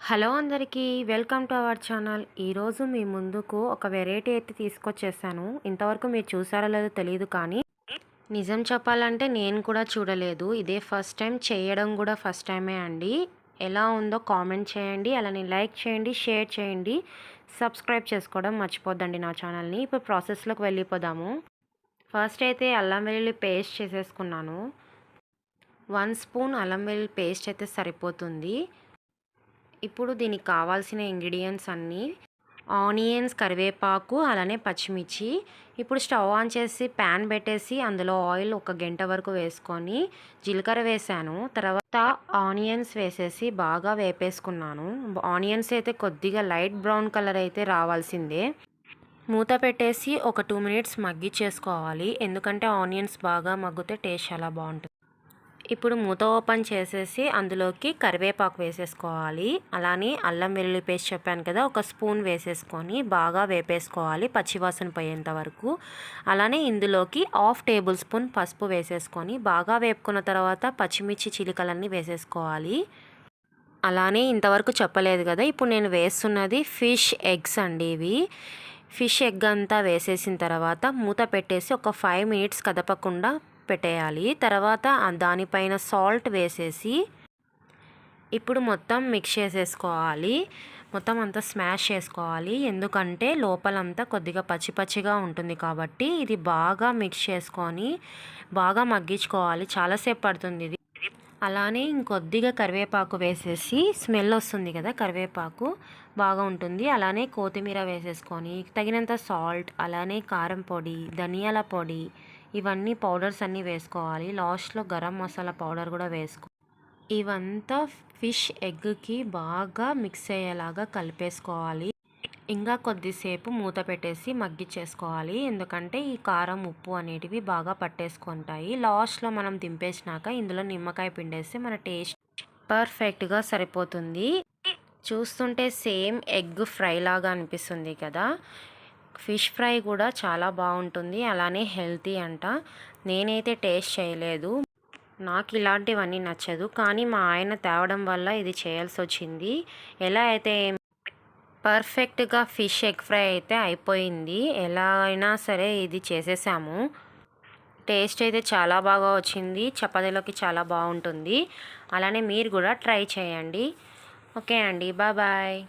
Hello అందరికీ welcome to our channel. ఈరోజు మీ ముందుకు ఒక వెరైటీ అయితే తీసుకొచ్చేసాను. ఇంతవరకు మీరు చూసారో లేదో తెలియదు కానీ నిజం చెప్పాలంటే నేను కూడా చూడలేదు. ఇదే ఫస్ట్ టైం, చేయడం కూడా ఫస్ట్ టైమే అండి. ఎలా ఉందో కామెంట్ చేయండి, అలానే లైక్ చేయండి, షేర్ చేయండి, సబ్స్క్రైబ్ చేసుకోవడం మర్చిపోద్దండి నా ఛానల్ని. ఇప్పుడు ప్రాసెస్లోకి వెళ్ళిపోదాము. ఫస్ట్ అయితే అల్లం వెల్లుల్లి పేస్ట్ చేసేసుకున్నాను. 1 స్పూన్ అల్లం వెల్లుల్లి పేస్ట్ అయితే సరిపోతుంది. ఇప్పుడు దీనికి కావాల్సిన ఇంగ్రీడియంట్స్ అన్నీ ఆనియన్స్, కరివేపాకు, అలానే పచ్చిమిర్చి. ఇప్పుడు స్టవ్ ఆన్ చేసి ప్యాన్ పెట్టేసి అందులో ఆయిల్ 1 గంట వరకు వేసుకొని జీలకర్ర వేసాను. తర్వాత ఆనియన్స్ వేసేసి బాగా వేపేసుకున్నాను. ఆనియన్స్ అయితే కొద్దిగా లైట్ బ్రౌన్ కలర్ అయితే రావాల్సిందే. మూత పెట్టేసి ఒక 2 మినిట్స్ మగ్గిచ్చేసుకోవాలి. ఎందుకంటే ఆనియన్స్ బాగా మగ్గితే టేస్ట్ చాలా బాగుంటుంది. ఇప్పుడు మూత ఓపెన్ చేసేసి అందులోకి కరివేపాకు వేసేసుకోవాలి. అలానే అల్లం వెల్లుల్లి పేస్ట్ చెప్పాను కదా, 1 స్పూన్ వేసేసుకొని బాగా వేపేసుకోవాలి పచ్చివాసన పోయేంత వరకు. అలానే ఇందులోకి 1/2 టేబుల్ స్పూన్ పసుపు వేసేసుకొని బాగా వేపుకున్న తర్వాత పచ్చిమిర్చి చిలుకలన్నీ వేసేసుకోవాలి. అలానే ఇంతవరకు చెప్పలేదు కదా, ఇప్పుడు నేను వేస్తున్నది ఫిష్ ఎగ్స్ అండి. ఇవి ఫిష్ ఎగ్ అంతా వేసేసిన తర్వాత మూత పెట్టేసి ఒక 5 మినిట్స్ కదపకుండా పెట్టేయాలి. తర్వాత దానిపైన సాల్ట్ వేసేసి ఇప్పుడు మొత్తం మిక్స్ చేసేసుకోవాలి. మొత్తం అంతా స్మాష్ చేసుకోవాలి. ఎందుకంటే లోపలంతా కొద్దిగా పచ్చి పచ్చిగా ఉంటుంది కాబట్టి ఇది బాగా మిక్స్ చేసుకొని బాగా మగ్గించుకోవాలి. చాలాసేపు పడుతుంది ఇది. అలానే ఇంకొద్దిగా కరివేపాకు వేసేసి, స్మెల్ వస్తుంది కదా కరివేపాకు, బాగా ఉంటుంది. అలానే కొత్తిమీర వేసేసుకొని తగినంత సాల్ట్, అలానే కారం పొడి, ధనియాల పొడి, ఇవన్నీ పౌడర్స్ అన్నీ వేసుకోవాలి. లాస్ట్లో గరం మసాలా పౌడర్ కూడా వేసుకో. ఇవంతా ఫిష్ ఎగ్కి బాగా మిక్స్ అయ్యేలాగా కలిపేసుకోవాలి. ఇంకా కొద్దిసేపు మూత పెట్టేసి మగ్గిచ్చేసుకోవాలి. ఎందుకంటే ఈ కారం, ఉప్పు అనేటివి బాగా పట్టేసుకుంటాయి. లాస్ట్లో మనం దింపేసినాక ఇందులో నిమ్మకాయ పిండేస్తే మన టేస్ట్ పర్ఫెక్ట్గా సరిపోతుంది. చూస్తుంటే సేమ్ ఎగ్ ఫ్రై లాగా అనిపిస్తుంది కదా. ఫిష్ ఫ్రై కూడా చాలా బాగుంటుంది, అలానే హెల్తీ అంట. నేనైతే టేస్ట్ చేయలేదు, నాకు ఇలాంటివన్నీ నచ్చదు. కానీ మా ఆయన తేవడం వల్ల ఇది చేయాల్సి వచ్చింది. ఎలా అయితే పర్ఫెక్ట్గా ఫిష్ ఎగ్ ఫ్రై అయితే అయిపోయింది. ఎలా అయినా సరే ఇది చేసేసాము. టేస్ట్ అయితే చాలా బాగా వచ్చింది. చపాతీలోకి చాలా బాగుంటుంది. అలానే మీరు కూడా ట్రై చేయండి. ఓకే అండి, బాయ్ బాయ్.